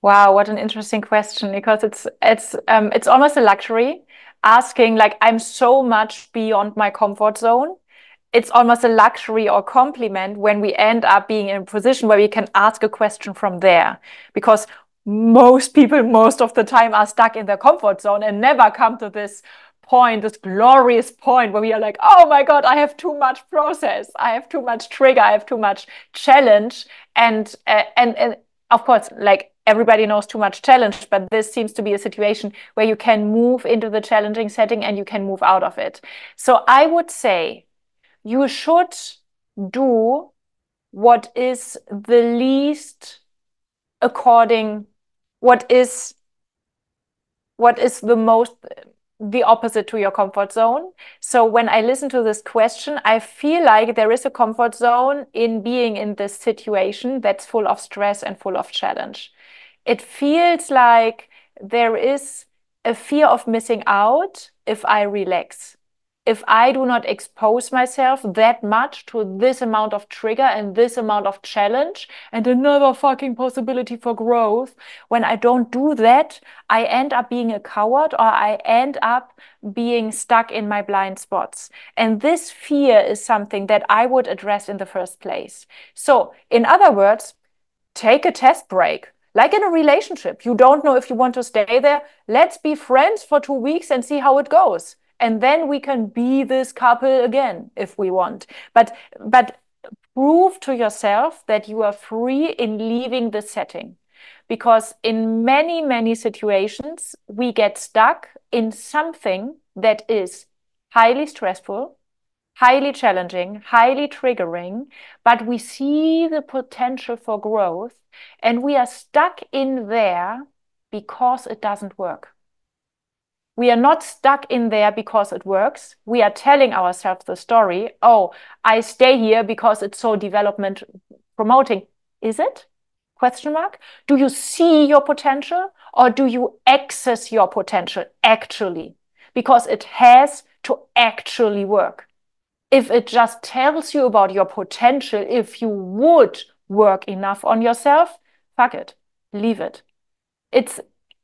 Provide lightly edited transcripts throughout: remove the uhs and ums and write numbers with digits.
Wow, what an interesting question, because it's almost a luxury asking, like, I'm so much beyond my comfort zone. It's almost a luxury or compliment when we end up being in a position where we can ask a question from there, because most people most of the time are stuck in their comfort zone and never come to this point, this glorious point where we are like, oh my God, I have too much process, I have too much trigger, I have too much challenge. And of course, like, everybody knows too much challenge, but this seems to be a situation where you can move into the challenging setting and you can move out of it. So I would say you should do what is the least according, what is the most, the opposite to your comfort zone. So when I listen to this question, I feel like there is a comfort zone in being in this situation that's full of stress and full of challenge. It feels like there is a fear of missing out if I relax. If I do not expose myself that much to this amount of trigger and this amount of challenge and another fucking possibility for growth, when I don't do that, I end up being a coward, or I end up being stuck in my blind spots. And this fear is something that I would address in the first place. So, in other words, take a test break. Like in a relationship, you don't know if you want to stay there. Let's be friends for 2 weeks and see how it goes. And then we can be this couple again if we want. But prove to yourself that you are free in leaving the setting. Because in many, many situations, we get stuck in something that is highly stressful, highly challenging, highly triggering, but we see the potential for growth and we are stuck in there because it doesn't work. We are not stuck in there because it works. We are telling ourselves the story, oh, I stay here because it's so development promoting. Is it? Question mark. Do you see your potential, or do you access your potential actually? Because it has to actually work. If it just tells you about your potential, if you would work enough on yourself, fuck it, leave it.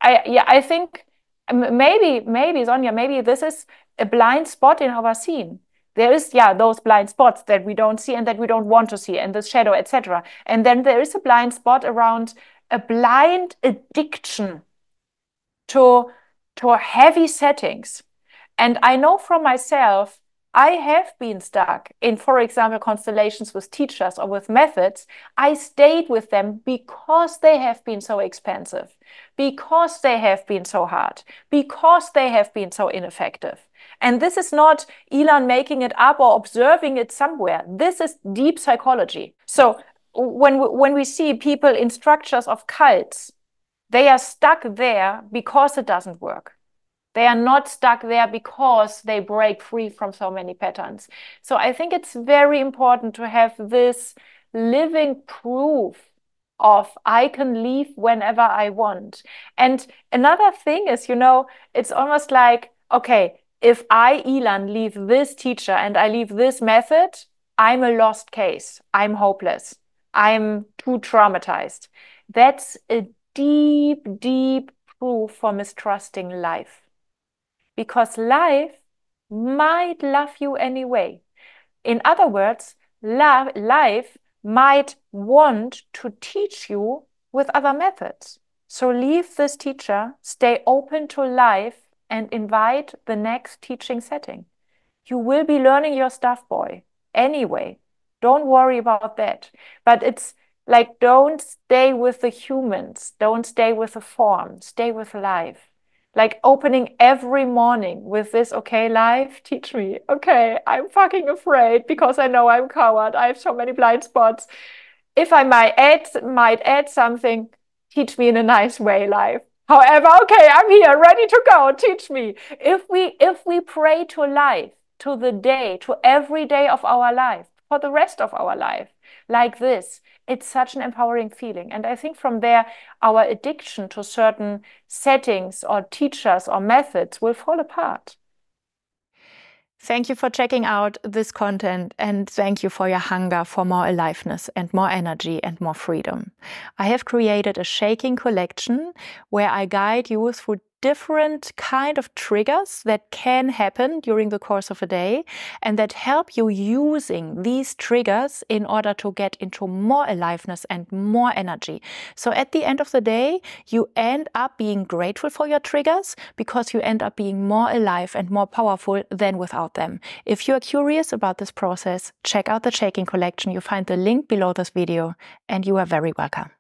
I think maybe Sonja, maybe this is a blind spot in our scene. There is, those blind spots that we don't see and that we don't want to see, and the shadow, etc. And then there is a blind spot around a blind addiction to heavy settings. And I know from myself, I have been stuck in, for example, constellations with teachers or with methods. I stayed with them because they have been so expensive, because they have been so hard, because they have been so ineffective. And this is not Ilan making it up or observing it somewhere. This is deep psychology. So when we see people in structures of cults, they are stuck there because it doesn't work. They are not stuck there because they break free from so many patterns. So I think it's very important to have this living proof of I can leave whenever I want. And another thing is, it's almost like, okay, if I, Ilan, leave this teacher and I leave this method, I'm a lost case. I'm hopeless. I'm too traumatized. That's a deep, deep proof for mistrusting life. Because life might love you anyway. In other words, life might want to teach you with other methods. So leave this teacher, stay open to life, and invite the next teaching setting. You will be learning your stuff, boy, anyway. Don't worry about that. But it's like, don't stay with the humans. Don't stay with the form. Stay with life. Like opening every morning with this, okay, life, teach me. Okay, I'm fucking afraid because I know I'm a coward. I have so many blind spots. If I might add something, teach me in a nice way, life. However, okay, I'm here, ready to go. Teach me. If we pray to life, to the day, to every day of our life, for the rest of our life, like this, it's such an empowering feeling. And I think from there, our addiction to certain settings or teachers or methods will fall apart. Thank you for checking out this content, and thank you for your hunger for more aliveness and more energy and more freedom. I have created a shaking collection where I guide you through different kind of triggers that can happen during the course of a day and that help you using these triggers in order to get into more aliveness and more energy. So at the end of the day, you end up being grateful for your triggers because you end up being more alive and more powerful than without them. If you are curious about this process, check out the shaking collection. You find the link below this video, and you are very welcome.